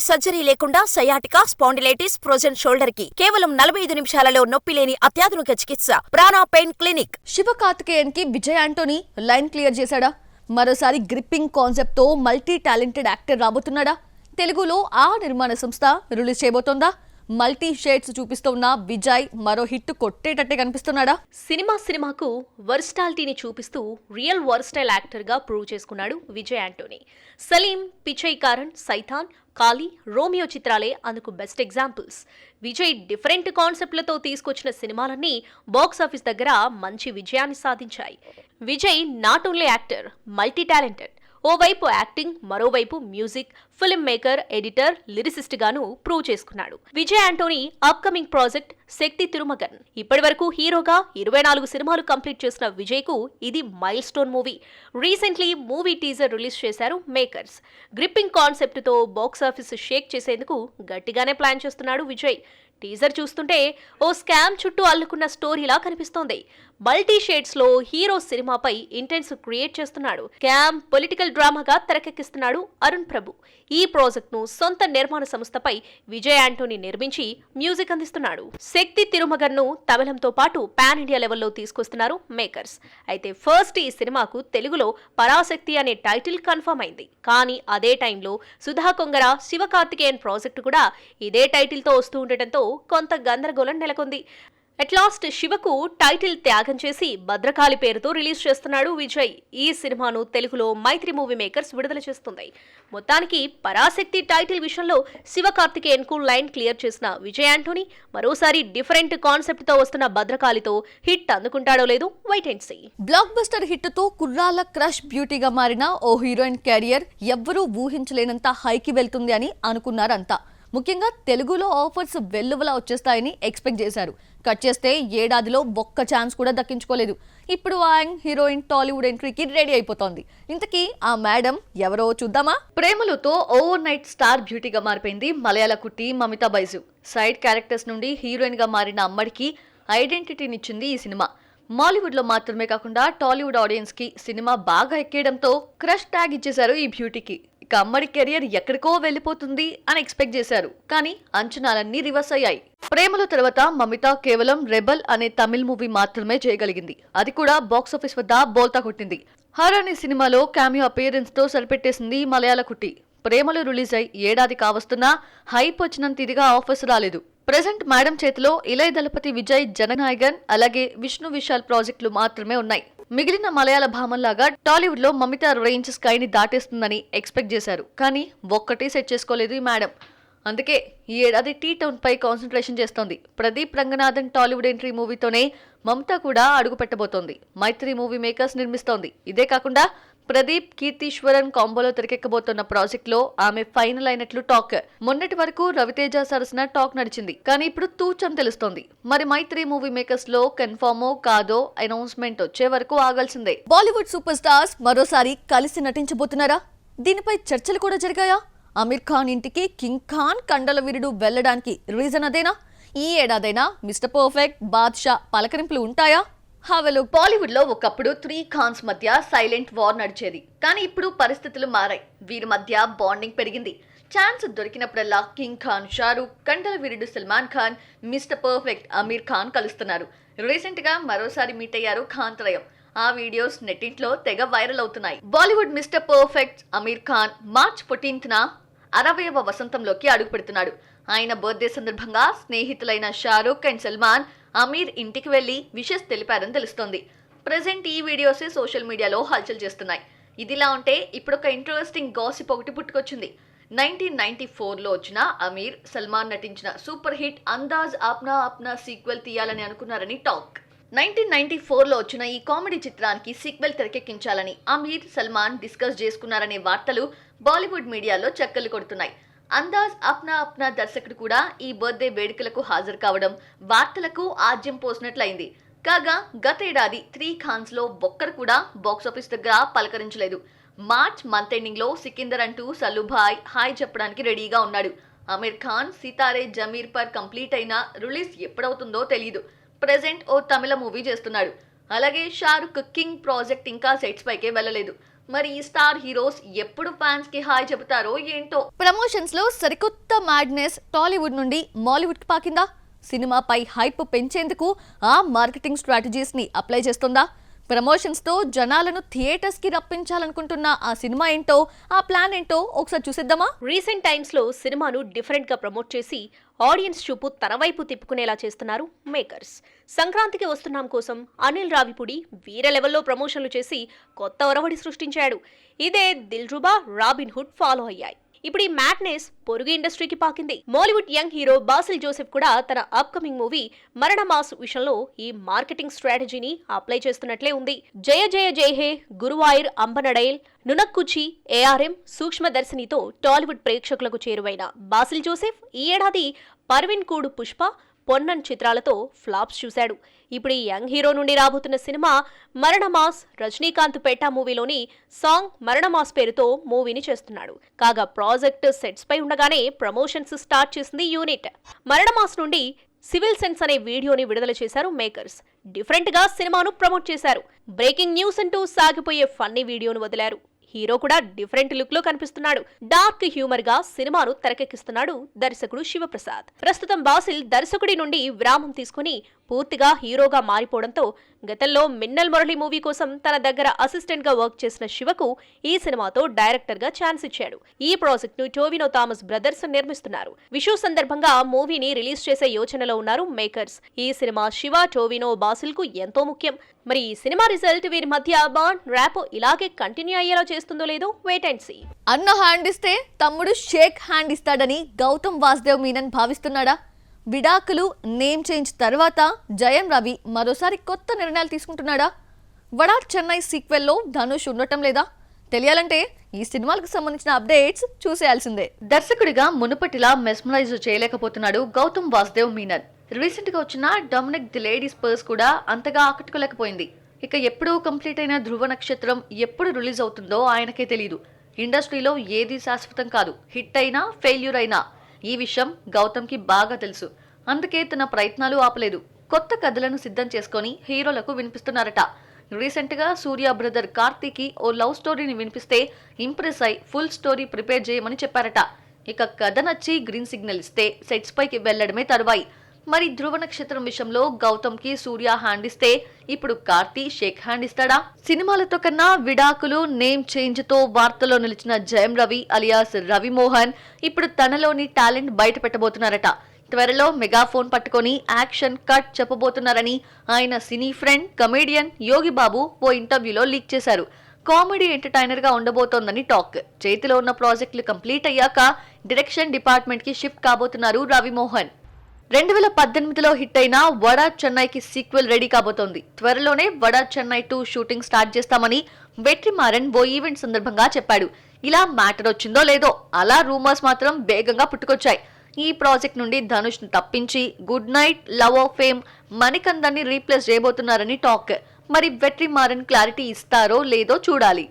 Surgery లేకుండా sciatica, spondylitis, frozen shoulder కి కేవలం 45 నిమిషాలలో నొప్పి లేని అత్యాధునిక చికిత్స ప్రాణ పెయిన్ క్లినిక్. శివకార్తికేయన్ కి విజయ్ యాంటోనీ లైన్ క్లియర్ చేశాడా? మరోసారి గ్రిప్పింగ్ కాన్సెప్ట్ తో మల్టీ టాలెంటెడ్ యాక్టర్ రాబోతున్నాడా? తెలుగులో ఆ నిర్మాణ సంస్థ రిలీజ్ చేయబోతోందా? మల్టీ షేడ్స్ చూపిస్తున్న విజయ్ మరో హిట్ కొట్టేటట్టే కనిపిస్తున్నాడా? సినిమాకు వర్స్టాలిటీని చూపిస్తూ రియల్ వర్స్టైల్ యాక్టర్ గా ప్రూవ్ చేసుకున్నాడు విజయ్ యాంటోనీ. సలీం, పిచ్చైకారన్, సైతాన్, కాళీ, రోమియో చిత్రాలే అందుకు బెస్ట్ ఎగ్జాంపుల్స్. విజయ్ డిఫరెంట్ కాన్సెప్ట్లతో తీసుకొచ్చిన సినిమాలన్నీ బాక్సాఫీస్ దగ్గర మంచి విజయాన్ని సాధించాయి. Vijay not only actor, multi talented. ఓవైపు యాక్టింగ్, మరోవైపు music, film maker, editor, lyricist గాను ప్రూవ్ చేసుకున్నాడు. విజయ్ యాంటోనీ అప్కమింగ్ ప్రాజెక్ట్ శక్తి తిరుమగన్. ఇప్పటి వరకు హీరోగా 24 సినిమాలు కంప్లీట్ చేసిన విజయ్ కు ఇది mile stone movie. Recently movie teaser release చేశారు మేకర్స్. గ్రిప్పింగ్ కాన్సెప్ట్ తో బాక్సాఫీస్ షేక్ చేసేందుకు గట్టిగానే ప్లాన్ చేస్తున్నాడు విజయ్. టీజర్ చూస్తుంటే ఓ స్కామ్ చుట్టూ అల్లుకున్న స్టోరీలా కనిపిస్తోంది. మల్టీ షేడ్స్ లో హీరో సినిమాపై ఇంటెన్స్ క్రియేట్ చేస్తున్నాడు. Scam political డ్రామాగా తెరకెక్కిస్తున్నాడు Arun Prabhu. ఈ ప్రాజెక్ట్ ను సొంత నిర్మాణ సంస్థపై విజయ్ యాంటోనీ నిర్మించి మ్యూజిక్ అందిస్తున్నాడు. శక్తి తిరుమగన్ ను తమిళంతో పాటు పాన్ ఇండియా లెవెల్లో తీసుకొస్తున్నారు మేకర్స్. అయితే ఫస్ట్ ఈ సినిమాకు తెలుగులో పరాశక్తి అనే టైటిల్ కన్ఫర్మ్ అయింది. కానీ అదే టైంలో సుధా కొంగర, శివకార్తికేయన్ ప్రాజెక్టు కూడా ఇదే టైటిల్ తో వస్తూ ఉండటంతో కొంత గందరగోళం నెలకొంది. అట్లాస్ట్ శివకు టైటిల్ త్యాగం చేసి భద్రకాళి పేరుతో రిలీజ్ చేస్తున్నాడు విజయ్. ఈ సినిమాను తెలుగులో మైత్రి మూవీ మేకర్స్ విడుదల చేస్తుంది. మొత్తానికి పరాశక్తి టైటిల్ విషయంలో శివకార్తికేయన్ కు లైన్ క్లియర్ చేసిన విజయ్ యాంటోనీ మరోసారి డిఫరెంట్ కాన్సెప్ట్ తో వస్తున్న భద్రకాళితో హిట్ అందుకుంటాడో లేదో wait and see. Blockbuster hit తో కుర్రాల క్రష్ బ్యూటీగా మారిన ఓ హీరోయిన్ కెరియర్ ఎవ్వరూ ఊహించలేనంత హైకి వెళ్తుంది అని అనుకున్నారంతా. ముఖ్యంగా తెలుగులో ఆఫర్స్ వెల్లువలా వచ్చేస్తాయని ఎక్స్పెక్ట్ చేశారు. కట్ చేస్తే ఏడాదిలో ఒక్క ఛాన్స్ కూడా దక్కించుకోలేదు. ఇప్పుడు ఆ హీరోయిన్ టాలీవుడ్ ఎంట్రీకి రెడీ అయిపోతోంది. ఇంతకీ ఆ మేడం ఎవరో చూద్దామా? ప్రేమలతో ఓవర్ నైట్ స్టార్ బ్యూటీగా మారిపోయింది మలయాళ కుట్టి మమితా బైజు. సైడ్ క్యారెక్టర్స్ నుండి హీరోయిన్ గా మారిన అమ్మడికి ఐడెంటిటీనిచ్చింది ఈ సినిమా. మాలీవుడ్ లో మాత్రమే కాకుండా టాలీవుడ్ ఆడియన్స్ కి సినిమా బాగా ఎక్కేయడంతో క్రష్ ట్యాగ్ ఇచ్చేశారు ఈ బ్యూటీకి. ఇక అమ్మడి కెరియర్ ఎక్కడికో వెళ్లిపోతుంది అని ఎక్స్పెక్ట్ చేశారు. కానీ అంచనాలన్నీ రివర్స్ అయ్యాయి. ప్రేమలో తర్వాత మమిత కేవలం రెబల్ అనే తమిళ్ మూవీ మాత్రమే చేయగలిగింది. అది కూడా బాక్సాఫీస్ వద్ద బోల్తా కొట్టింది. హర్ అనే సినిమాలో క్యామియో అపియరెన్స్ తో సరిపెట్టేసింది మలయాళ కుట్టి. ప్రేమలో రిలీజ్ అయి ఏడాది కావస్తున్నా హైప్ వచ్చినంత ఇదిగా ఆఫర్స్ రాలేదు. ప్రెజెంట్ మేడం చేతిలో ఇలయ దళపతి విజయ్ జననాయగన్ అలాగే విష్ణు విశాల్ ప్రాజెక్టులు మాత్రమే ఉన్నాయి. మిగిలిన మలయాళ భామల్లాగా టాలీవుడ్ లో మమిత రేంజ్ స్కైని దాటేస్తుందని ఎక్స్పెక్ట్ చేశారు. కానీ ఒక్కటి సెట్ చేసుకోలేదు ఈ మేడం. అందుకే ఈ ఏడాది టీ టౌన్ పై కాన్సన్ట్రేషన్ చేస్తోంది. ప్రదీప్ రంగనాథన్ టాలీవుడ్ ఎంట్రీ మూవీతోనే మమత కూడా అడుగు పెట్టబోతోంది. మైత్రి మూవీ మేకర్స్ నిర్మిస్తోంది. ఇదే కాకుండా ప్రదీప్, కీర్తీశ్వరన్ కాంబోలో తెరకెక్కబోతున్న ప్రాజెక్ట్ లో ఆమె ఫైనల్ అయినట్లు టాక్. మొన్నటి వరకు రవితేజ సరసన టాక్ నడిచింది. కానీ ఇప్పుడు తూచం తెలుస్తోంది. మరి మైత్రి మూవీ మేకర్స్ లో కన్ఫర్మో కాదో అనౌన్స్మెంట్ వచ్చే వరకు ఆగాల్సిందే. బాలీవుడ్ సూపర్ స్టార్స్ మరోసారి కలిసి నటించబోతున్నారా? దీనిపై చర్చలు కూడా జరిగాయా? అమీర్ ఖాన్ ఇంటికి కింగ్ ఖాన్ కండల వీరుడు వెళ్లడానికి రీజన్ అదేనా? ఈ ఏడాదైనా మిస్టర్ పర్ఫెక్ట్, బాద్షా పలకరింపులు ఉంటాయా? హవలు బాలీవుడ్ లో ఒకప్పుడు 3 ఖాన్స్ మధ్య సైలెంట్ వార్ నడిచేది. కానీ ఇప్పుడు పరిస్థితులు మారాయి. వీరి మధ్య బాండింగ్ పెరిగింది. ఛాన్స్ దొరికినప్పుడల్లా కింగ్ ఖాన్ షారూక్, కండల వీరుడు సల్మాన్ ఖాన్, మిస్టర్ పర్ఫెక్ట్ అమీర్ ఖాన్ కలుస్తున్నారు. రీసెంట్ గా మరోసారి మీట్ అయ్యారు ఖాన్ త్రయం. ఆ వీడియోస్ నెట్టింట్లో తెగ వైరల్ అవుతున్నాయి. Bollywood mister perfect Aamir Khan March 14న 60వ వసంతంలోకి అడుగు పెడుతున్నాడు. ఆయన బర్త్డే సందర్భంగా స్నేహితులైన షారూక్ అండ్ సల్మాన్ అమీర్ ఇంటికి వెళ్లి విషెస్ తెలిపారని తెలుస్తోంది. ప్రెజెంట్ ఈ వీడియోసే సోషల్ మీడియాలో హల్చల్ చేస్తున్నాయి. ఇదిలా ఉంటే ఇప్పుడు ఒక ఇంట్రెస్టింగ్ గాసిప్ ఒకటి పుట్టుకొచ్చింది. 1994లో వచ్చిన అమీర్, సల్మాన్ నటించిన super hit Andaz Apna Apna sequel తీయాలని అనుకున్నారని టాక్. 1994లో వచ్చిన ఈ కామెడీ చిత్రానికి సీక్వెల్ తెరకెక్కించాలని అమీర్, సల్మాన్ డిస్కస్ చేసుకున్నారనే వార్తలు బాలీవుడ్ మీడియాలో చక్కర్లు కొడుతున్నాయి. అందాజ్ అప్నా అప్నా దర్శకుడు కూడా ఈ బర్త్డే వేడుకలకు హాజరు కావడం వార్తలకు ఆజ్యం పోసినట్లయింది. కాగా గతేడాది 3 ఖాన్స్ లో ఒక్కరు కూడా బాక్సాఫీస్ దగ్గర పలకరించలేదు. మార్చ్ మంత్ ఎండింగ్ లో సికిందర్ అంటూ సల్లుభాయ్ హాయ్ చెప్పడానికి రెడీగా ఉన్నాడు. అమీర్ ఖాన్ సితారే జమీర్ పర్ కంప్లీట్ అయిన రిలీజ్ ఎప్పుడవుతుందో తెలియదు. ప్రెజెంట్ ఓ తమిళ మూవీ చేస్తున్నాడు. అలాగే షారుఖ్ కింగ్ ప్రాజెక్ట్ ఇంకా సెట్స్ పైకే వెళ్లలేదు. మరి ఈ స్టార్ హీరోస్ ఎప్పుడు ఫ్యాన్స్ కి హాయ్ చెబుతారో ఏంటో. ప్రమోషన్స్ లో సరికొత్త మ్యాడ్నెస్ టాలీవుడ్ నుండి మాలీవుడ్ కి పాకిందా? సినిమాపై హైప్ పెంచేందుకు ఆ మార్కెటింగ్ స్ట్రాటజీస్ ని అప్లై చేస్తుందా? ప్రమోషన్స్ తో జనాలను థియేటర్స్ కి రప్పించాలనుకుంటున్న ఆ సినిమా ఏంటో, ఆ ప్లాన్ ఏంటో ఒకసారి చూసేద్దామా? రీసెంట్ టైమ్స్ లో సినిమాను డిఫరెంట్ గా ప్రమోట్ చేసి ఆడియన్స్ చూపు తన వైపు తిప్పుకునేలా చేస్తున్నారు మేకర్స్. సంక్రాంతికి వస్తున్నాం కోసం అనిల్ రావిపూడి వీర లెవెల్లో ప్రమోషన్లు చేసి కొత్త ఒరవడి సృష్టించాడు. ఇదే దిల్రుబా, రాబిన్ హుడ్ ఫాలో అయ్యాయి. ఇప్పుడు ఈ మ్యాడ్నెస్ పొరుగు ఇండస్ట్రీకి పాకింది. మాలీవుడ్ యంగ్ హీరో బాసిల్ జోసెఫ్ కూడా తన అప్కమింగ్ మూవీ మరణ మాస్ విషయంలో ఈ మార్కెటింగ్ స్ట్రాటజీని అప్లై చేస్తున్నట్లే ఉంది. జయ జయ జయ హే, గురువాయూర్ అంబనడైల్, నునక్కుచి, ఏఆర్ఎం, సూక్ష్మదర్శినితో టాలీవుడ్ ప్రేక్షకులకు చేరువైన బాసిల్ జోసెఫ్ ఈ ఏడాది పర్వీన్ కూడు, పుష్ప, పొన్నన్ చిత్రాలతో ఫ్లాప్స్ చూశాడు. ఇప్పుడు ఈ యంగ్ హీరో నుండి రాబోతున్న సినిమా మరణమాస్. రజనీకాంత్ పేటా మూవీలోని సాంగ్ మరణమాస్ పేరుతో మూవీని చేస్తున్నాడు. కాగా ప్రాజెక్ట్ సెట్స్ పై ఉండగానే ప్రమోషన్స్ స్టార్ట్ చేసింది యూనిట్. మరణమాస్ నుండి సివిల్ సెన్స్ అనే వీడియోని విడుదల చేశారు మేకర్స్. డిఫరెంట్ గా సినిమాను ప్రమోట్ చేశారు. బ్రేకింగ్ న్యూస్ అంటూ సాగిపోయే ఫన్నీ వీడియోను వదిలారు. హీరో కూడా డిఫరెంట్ లుక్ లో కనిపిస్తున్నాడు. డార్క్ హ్యూమర్ గా సినిమాను తెరకెక్కిస్తున్నాడు దర్శకుడు శివప్రసాద్. ప్రస్తుతం బాసిల్ దర్శకుడి నుండి విరామం తీసుకుని పూర్తిగా హీరోగా మారిపోవడంతో గతంలో మిన్నల్ మురళి మూవీ కోసం తన దగ్గర అసిస్టెంట్ గా వర్క్ చేసిన శివకు ఈ సినిమాతో డైరెక్టర్ గా ఛాన్స్ ఇచ్చాడు. ఈ ప్రాజెక్ట్ ను టోవినో థామస్ బ్రదర్స్ నిర్మిస్తున్నారు. విషు సందర్భంగా మూవీని రిలీజ్ చేసే యోచనలో ఉన్నారు మేకర్స్. ఈ సినిమా శివ, టోవినో, బాసిల్ కు ఎంతో ముఖ్యం. మరి ఈ సినిమా రిజల్ట్ వీరి మధ్య బాండ్ ర్యాపో ఇలాగే కంటిన్యూ అయ్యేలా చేస్తుందో లేదో వెయిట్ అండ్ సీ. అన్న హ్యాండ్ ఇస్తే తమ్ముడు షేక్ హ్యాండ్ ఇస్తాడని గౌతమ్ వాసుదేవ్ మీనన్ భావిస్తున్నాడా? విడాకులు, నేమ్ చేంజ్ తర్వాత జయం రవి మరోసారి కొత్త నిర్ణయాలు తీసుకుంటున్నాడా? వడా చెన్నై సీక్వెల్లో ధనుష్ ఉండటం లేదా? తెలియాలంటే ఈ సినిమాలకు సంబంధించిన అప్డేట్స్ చూసేయాల్సిందే. దర్శకుడిగా మునుపటిలా మెస్మరైజ్ చేయలేకపోతున్నాడు గౌతమ్ వాసుదేవ్ మీనన్. రీసెంట్ గా వచ్చిన డొమినిక్ ది లేడీస్ పర్స్ కూడా అంతగా ఆకట్టుకోలేకపోయింది. ఇక ఎప్పుడు కంప్లీట్ అయిన ధృవ నక్షత్రం ఎప్పుడు రిలీజ్ అవుతుందో ఆయనకే తెలియదు. ఇండస్ట్రీలో ఏది శాశ్వతం కాదు. హిట్ అయినా, ఫెయిల్యూర్ అయినా ఈ విషయం గౌతమ్కి బాగా తెలుసు. అందుకే తన ప్రయత్నాలు ఆపలేదు. కొత్త కథలను సిద్ధం చేసుకొని హీరోలకు వినిపిస్తున్నారట. రీసెంట్ గా సూర్య బ్రదర్ కార్తీకి ఓ లవ్ స్టోరీని వినిపిస్తే ఇంప్రెస్ అయి ఫుల్ స్టోరీ ప్రిపేర్ చేయమని చెప్పారట. ఇక కథ నచ్చి గ్రీన్ సిగ్నల్ ఇస్తే సెట్స్ పైకి వెళ్లడమే తరువాయి. మరి ధృవ నక్షత్రం విషయంలో గౌతమ్ కి సూర్య హ్యాండ్ ఇస్తే ఇప్పుడు కార్తీ షేక్ హ్యాండ్ ఇస్తాడా? సినిమాలతో కన్నా విడాకులు, నేమ్ చేంజ్ తో వార్తల్లో నిలిచిన జయం రవి అలియాస్ రవి మోహన్ ఇప్పుడు తనలోని టాలెంట్ బయట పెట్టబోతున్నారట. త్వరలో మెగాఫోన్ పట్టుకొని యాక్షన్ కట్ చెప్పబోతున్నారని ఆయన సినీ ఫ్రెండ్ కమేడియన్ యోగి బాబు ఓ ఇంటర్వ్యూలో లీక్ చేశారు. కామెడీ ఎంటర్టైనర్ గా ఉండబోతోందని టాక్. చేతిలో ఉన్న ప్రాజెక్టులు కంప్లీట్ అయ్యాక డైరెక్షన్ డిపార్ట్మెంట్ కి షిఫ్ట్ కాబోతున్నారు రవి మోహన్. 2018లో హిట్ అయిన వడా చెన్నైకి సీక్వెల్ రెడీ కాబోతోంది. త్వరలోనే వడా చెన్నై 2 షూటింగ్ స్టార్ట్ చేస్తామని వెట్రిమారన్ ఓ ఈవెంట్ సందర్భంగా చెప్పాడు. ఇలా మ్యాటర్ వచ్చిందో లేదో అలా రూమర్స్ మాత్రం వేగంగా పుట్టుకొచ్చాయి. ఈ ప్రాజెక్ట్ నుండి ధనుష్ ను తప్పించి good night, love of fame, మణికందన్ని రీప్లేస్ చేయబోతున్నారని టాక్. మరి వెట్రిమారన్ క్లారిటీ ఇస్తారో లేదో చూడాలి.